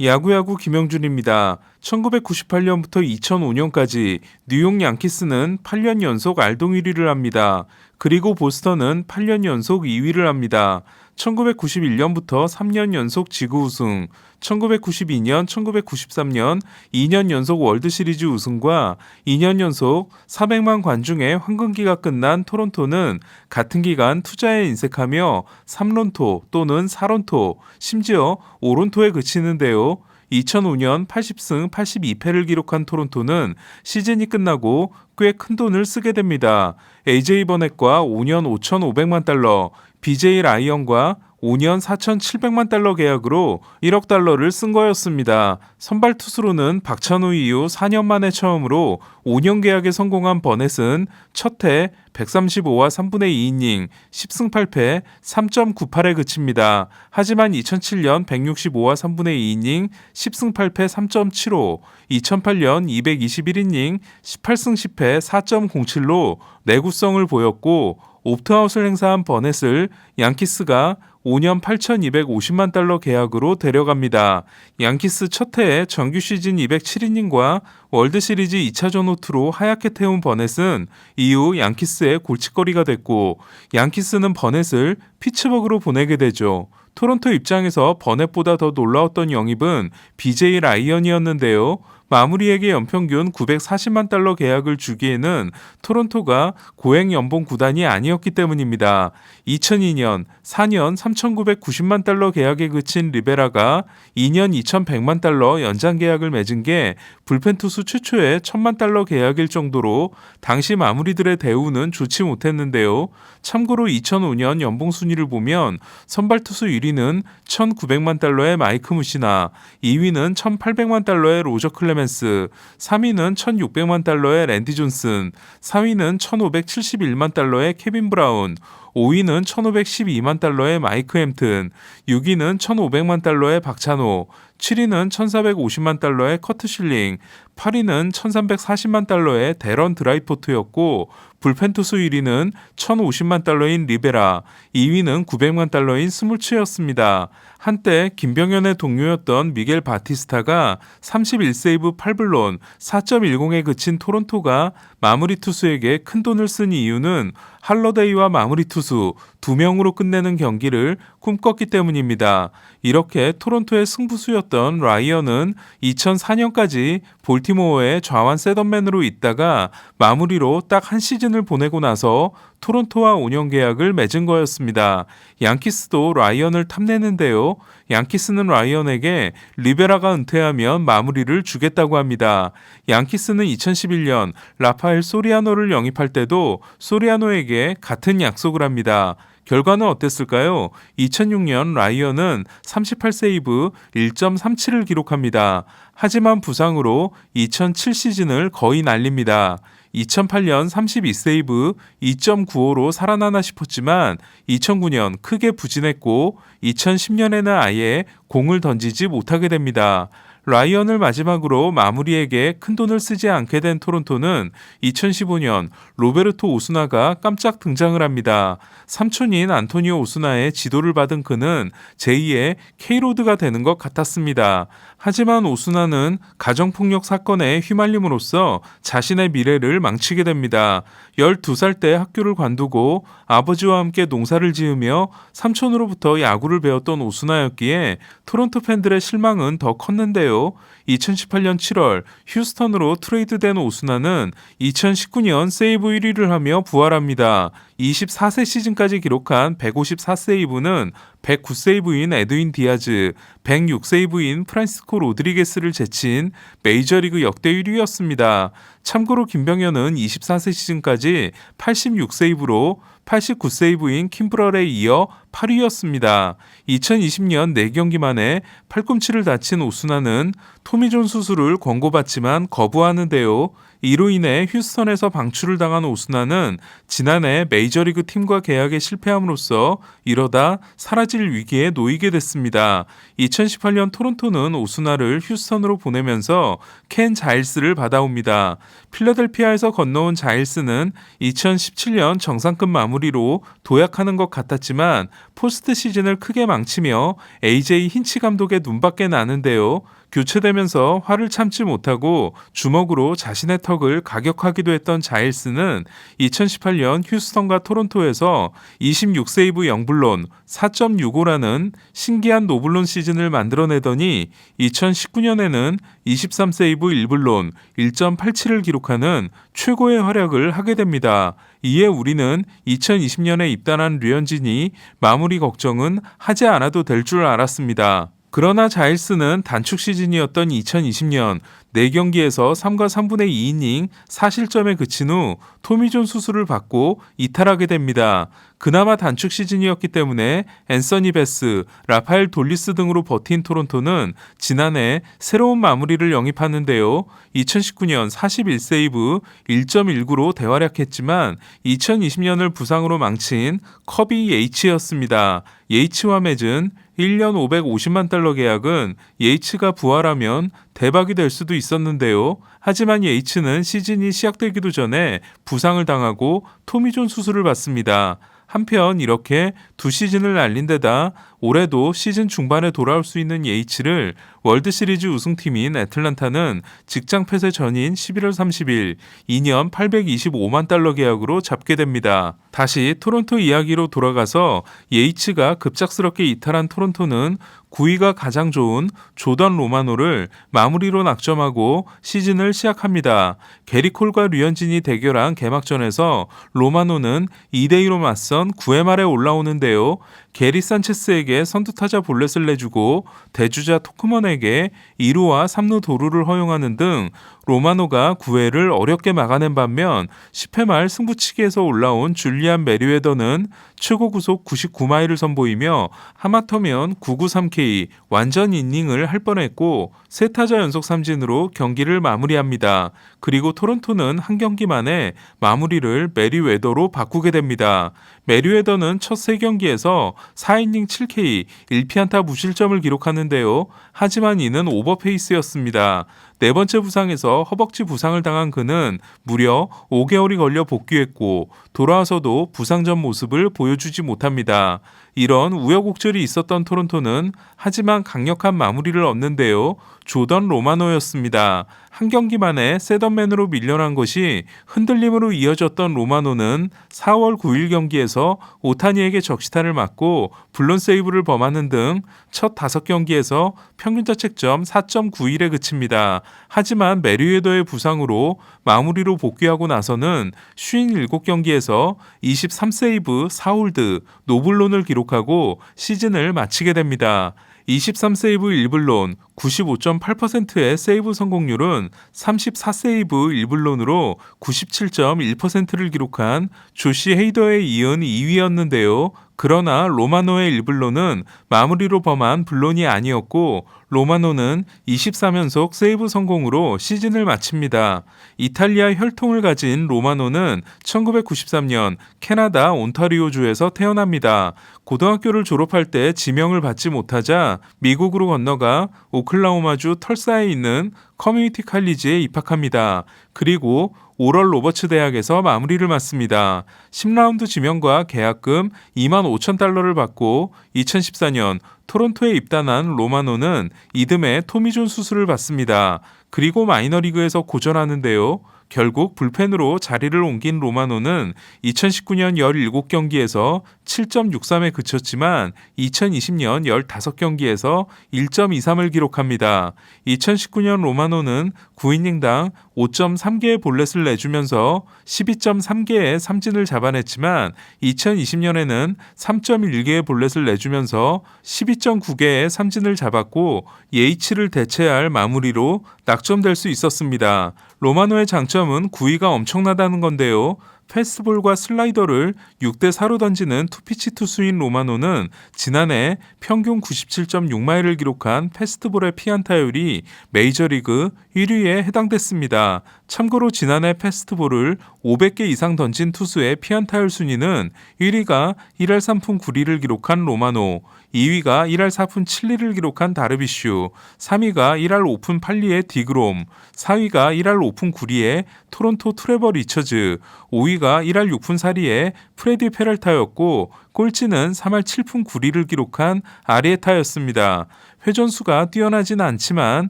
야구야구 김영준입니다. 1998년부터 2005년까지 뉴욕 양키스는 8년 연속 알동 1위를 합니다. 그리고 보스턴은 8년 연속 2위를 합니다. 1991년부터 3년 연속 지구 우승, 1992년, 1993년 2년 연속 월드시리즈 우승과 2년 연속 400만 관중의 황금기가 끝난 토론토는 같은 기간 투자에 인색하며 3론토 또는 4론토, 심지어 5론토에 그치는데요. 2005년 80승 82패를 기록한 토론토는 시즌이 끝나고 꽤 큰 돈을 쓰게 됩니다. AJ 버넷과 5년 5,500만 달러, BJ 라이언과 5년 4,700만 달러 계약으로 1억 달러를 쓴 거였습니다. 선발 투수로는 박찬호 이후 4년 만에 처음으로 5년 계약에 성공한 버넷은 첫해 135와 3분의 2이닝, 10승 8패, 3.98에 그칩니다. 하지만 2007년 165와 3분의 2이닝, 10승 8패, 3.75, 2008년 221이닝, 18승 10패, 4.07로 내구성을 보였고 옵트아웃을 행사한 버넷을 양키스가 5년 8,250만 달러 계약으로 데려갑니다. 양키스 첫 해에 정규 시즌 207이닝과 월드시리즈 2차전 호투로 하얗게 태운 버넷은 이후 양키스의 골칫거리가 됐고 양키스는 버넷을 피츠버그로 보내게 되죠. 토론토 입장에서 버넷보다 더 놀라웠던 영입은 BJ 라이언이었는데요. 마무리에게 연평균 940만 달러 계약을 주기에는 토론토가 고액 연봉 구단이 아니었기 때문입니다. 2002년 4년 3,990만 달러 계약에 그친 리베라가 2년 2,100만 달러 연장 계약을 맺은 게 불펜 투수 최초의 1,000만 달러 계약일 정도로 당시 마무리들의 대우는 좋지 못했는데요. 참고로 2005년 연봉 순위를 보면 선발 투수 1위는 1,900만 달러의 마이크 무시나, 2위는 1,800만 달러의 로저 클레멘스, 3위는 1,600만 달러의 랜디 존슨, 4위는 1,571만 달러의 케빈 브라운, 5위는 1,512만 달러의 마이크 햄튼, 6위는 1,500만 달러의 박찬호, 7위는 1,450만 달러의 커트 실링, 8위는 1,340만 달러의 데런 드라이포트였고 불펜 투수 1위는 1,050만 달러인 리베라, 2위는 900만 달러인 스물츠였습니다. 한때 김병현의 동료였던 미겔 바티스타가 31세이브 8블론 4.10에 그친 토론토가 마무리 투수에게 큰 돈을 쓴 이유는 할러데이와 마무리 투수 2명으로 끝내는 경기를 꿈꿨기 때문입니다. 이렇게 토론토의 승부수였던 라이언은 2004년까지 볼티모어의 좌완 셋업맨으로 있다가 마무리로 딱 한 시즌을 보내고 나서 토론토와 5년 계약을 맺은 거였습니다. 양키스도 라이언을 탐내는데요. 양키스는 라이언에게 리베라가 은퇴하면 마무리를 주겠다고 합니다. 양키스는 2011년 라파엘 소리아노를 영입할 때도 소리아노에게 같은 약속을 합니다. 결과는 어땠을까요? 2006년 라이언은 38세이브 1.37을 기록합니다. 하지만 부상으로 2007 시즌을 거의 날립니다. 2008년 32세이브 2.95로 살아나나 싶었지만 2009년 크게 부진했고 2010년에는 아예 공을 던지지 못하게 됩니다. 라이언을 마지막으로 마무리에게 큰돈을 쓰지 않게 된 토론토는 2015년 로베르토 오스나가 깜짝 등장을 합니다. 삼촌인 안토니오 오스나의 지도를 받은 그는 제2의 K로드가 되는 것 같았습니다. 하지만 오스나는 가정폭력 사건에 휘말림으로써 자신의 미래를 망치게 됩니다. 12살 때 학교를 관두고 아버지와 함께 농사를 지으며 삼촌으로부터 야구를 배웠던 오스나였기에 토론토 팬들의 실망은 더 컸는데요. 2018년 7월 휴스턴으로 트레이드된 오스나는 2019년 세이브 1위를 하며 부활합니다. 24세 시즌까지 기록한 154세이브는 109세이브인 에드윈 디아즈, 106세이브인 프란시스코 로드리게스를 제친 메이저리그 역대 1위였습니다. 참고로 김병현은 24세 시즌까지 86세이브로 89세이브인 킴브럴에 이어 8위였습니다. 2020년 4경기 만에 팔꿈치를 다친 오스나는 토미존 수술을 권고받지만 거부하는데요. 이로 인해 휴스턴에서 방출을 당한 오스나는 지난해 메이저리그 팀과 계약에 실패함으로써 이러다 사라질 위기에 놓이게 됐습니다. 2018년 토론토는 오스나를 휴스턴으로 보내면서 켄 자일스를 받아옵니다. 필라델피아에서 건너온 자일스는 2017년 정상급 마무리로 도약하는 것 같았지만 포스트 시즌을 크게 망치며 AJ 힌치 감독의 눈밖에 나는데요. 교체되면서 화를 참지 못하고 주먹으로 자신의 턱을 가격하기도 했던 자일스는 2018년 휴스턴과 토론토에서 26세이브 0불론 4.65라는 신기한 노블론 시즌을 만들어내더니 2019년에는 23세이브 1불론 1.87을 기록하는 최고의 활약을 하게 됩니다. 이에 우리는 2020년에 입단한 류현진이 마무리 걱정은 하지 않아도 될 줄 알았습니다. 그러나 자일스는 단축 시즌이었던 2020년 4경기에서 3과 3분의 2이닝 4실점에 그친 후 토미존 수술을 받고 이탈하게 됩니다. 그나마 단축 시즌이었기 때문에 앤서니 베스, 라파엘 돌리스 등으로 버틴 토론토는 지난해 새로운 마무리를 영입하는데요. 2019년 41세이브 1.19로 대활약했지만 2020년을 부상으로 망친 커비 예이츠였습니다. 예이츠와 맺은 1년 550만 달러 계약은 예이츠가 부활하면 대박이 될 수도 있었는데요. 하지만 예이츠는 시즌이 시작되기도 전에 부상을 당하고 토미존 수술을 받습니다. 한편 이렇게 두 시즌을 날린 데다 올해도 시즌 중반에 돌아올 수 있는 예이츠를 월드시리즈 우승팀인 애틀란타는 직장 폐쇄 전인 11월 30일 2년 825만 달러 계약으로 잡게 됩니다. 다시 토론토 이야기로 돌아가서 예이츠가 급작스럽게 이탈한 토론토는 9위가 가장 좋은 조던 로마노를 마무리로 낙점하고 시즌을 시작합니다. 게리 콜과 류현진이 대결한 개막전에서 로마노는 2대2로 맞선 9회 말에 올라오는데요. 게리 산체스에게 선두타자 볼넷을 내주고 대주자 토크먼에게 2루와 3루 도루를 허용하는 등 로마노가 9회를 어렵게 막아낸 반면 10회 말 승부치기에서 올라온 줄리안 메리웨더는 최고 구속 99마일을 선보이며 하마터면 993K 완전 이닝을 할 뻔했고 3타자 연속 삼진으로 경기를 마무리합니다. 그리고 토론토는 한 경기 만에 마무리를 메리웨더로 바꾸게 됩니다. 메리웨더는 첫 3경기에서 4이닝 7K 1피안타 무실점을 기록하는데요. 하지만 이는 오버페이스였습니다. 네 번째 부상에서 허벅지 부상을 당한 그는 무려 5개월이 걸려 복귀했고 돌아와서도 부상 전 모습을 보여주지 못합니다. 이런 우여곡절이 있었던 토론토는 하지만 강력한 마무리를 얻는데요. 조던 로마노였습니다. 한 경기 만에 셋업맨으로 밀려난 것이 흔들림으로 이어졌던 로마노는 4월 9일 경기에서 오타니에게 적시타를 맞고 블론 세이브를 범하는 등 첫 5경기에서 평균 자책점 4.91에 그칩니다. 하지만 메리웨더의 부상으로 마무리로 복귀하고 나서는 57경기에서 23세이브 4홀드 노블론을 기록하고 시즌을 마치게 됩니다. 23세이브 1불론 95.8%의 세이브 성공률은 34세이브 1불론으로 97.1%를 기록한 조시 헤이더에 이은 2위였는데요. 그러나 로마노의 1불론은 마무리로 범한 불론이 아니었고 로마노는 23연속 세이브 성공으로 시즌을 마칩니다. 이탈리아 혈통을 가진 로마노는 1993년 캐나다 온타리오주에서 태어납니다. 고등학교를 졸업할 때 지명을 받지 못하자 미국으로 건너가 오클라호마주 털사에 있는 커뮤니티 칼리지에 입학합니다. 그리고 오럴 로버츠 대학에서 마무리를 맞습니다. 10라운드 지명과 계약금 2만 5천 달러를 받고 2014년 토론토에 입단한 로마노는 이듬해 토미존 수술을 받습니다. 그리고 마이너리그에서 고전하는데요. 결국 불펜으로 자리를 옮긴 로마노는 2019년 17경기에서 7.63에 그쳤지만 2020년 15경기에서 1.23을 기록합니다. 2019년 로마노는 9이닝당 5.3개의 볼넷을 내주면서 12.3개의 삼진을 잡아냈지만 2020년에는 3.1개의 볼넷을 내주면서 12.9개의 삼진을 잡았고 예이치를 대체할 마무리로 낙점될 수 있었습니다. 로마노의 장점은 구위가 엄청나다는 건데요. 패스트볼과 슬라이더를 6대4로 던지는 투피치 투수인 로마노는 지난해 평균 97.6마일을 기록한 패스트볼의 피안타율이 메이저리그 1위에 해당됐습니다. 참고로 지난해 페스트볼을 500개 이상 던진 투수의 피안타율 순위는 1위가 1할 3푼 9리를 기록한 로마노, 2위가 1할 4푼 7리를 기록한 다르비슈, 3위가 1할 5푼 8리의 디그롬, 4위가 1할 5푼 9리의 토론토 트레버 리처즈, 5위가 1할 6푼 4리의 프레디 페럴타였고 꼴찌는 3할 7푼 9리를 기록한 아리에타였습니다. 회전수가 뛰어나진 않지만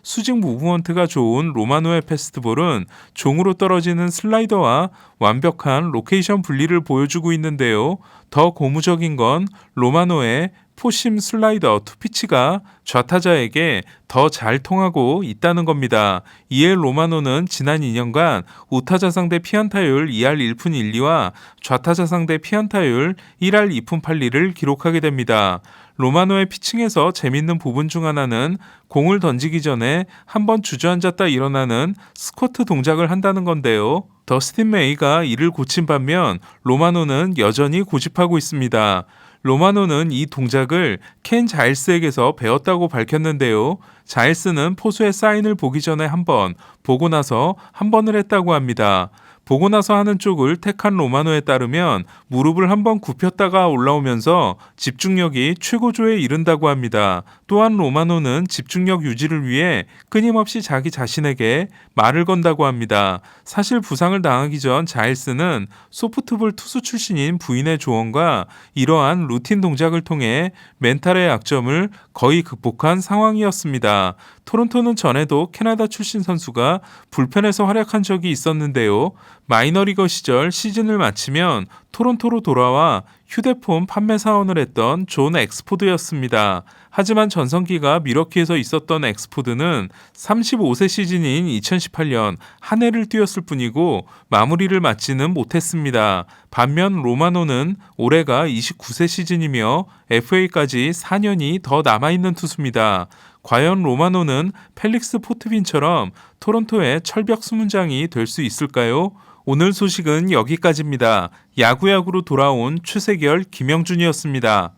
수직 무브먼트가 좋은 로마노의 패스트볼은 종으로 떨어지는 슬라이더와 완벽한 로케이션 분리를 보여주고 있는데요. 더 고무적인 건 로마노의 포심 슬라이더 투피치가 좌타자에게 더 잘 통하고 있다는 겁니다. 이에 로마노는 지난 2년간 우타자 상대 피안타율 2할 1푼 1리와 좌타자 상대 피안타율 1할 2푼 8리를 기록하게 됩니다. 로마노의 피칭에서 재밌는 부분 중 하나는 공을 던지기 전에 한번 주저앉았다 일어나는 스쿼트 동작을 한다는 건데요. 더스틴 메이가 이를 고친 반면 로마노는 여전히 고집하고 있습니다. 로마노는 이 동작을 켄 자일스에게서 배웠다고 밝혔는데요. 자일스는 포수의 사인을 보기 전에 한 번, 보고 나서 한 번을 했다고 합니다. 보고 나서 하는 쪽을 택한 로마노에 따르면 무릎을 한번 굽혔다가 올라오면서 집중력이 최고조에 이른다고 합니다. 또한 로마노는 집중력 유지를 위해 끊임없이 자기 자신에게 말을 건다고 합니다. 사실 부상을 당하기 전 자일스는 소프트볼 투수 출신인 부인의 조언과 이러한 루틴 동작을 통해 멘탈의 약점을 거의 극복한 상황이었습니다. 토론토는 전에도 캐나다 출신 선수가 불펜에서 활약한 적이 있었는데요. 마이너리거 시절 시즌을 마치면 토론토로 돌아와 휴대폰 판매 사원을 했던 존 엑스포드였습니다. 하지만 전성기가 미러키에서 있었던 엑스포드는 35세 시즌인 2018년 한 해를 뛰었을 뿐이고 마무리를 맞지는 못했습니다. 반면 로마노는 올해가 29세 시즌이며 FA까지 4년이 더 남아있는 투수입니다. 과연 로마노는 펠릭스 포트빈처럼 토론토의 철벽 수문장이 될 수 있을까요? 오늘 소식은 여기까지입니다. 야구야구로 돌아온 최세결 김영준이었습니다.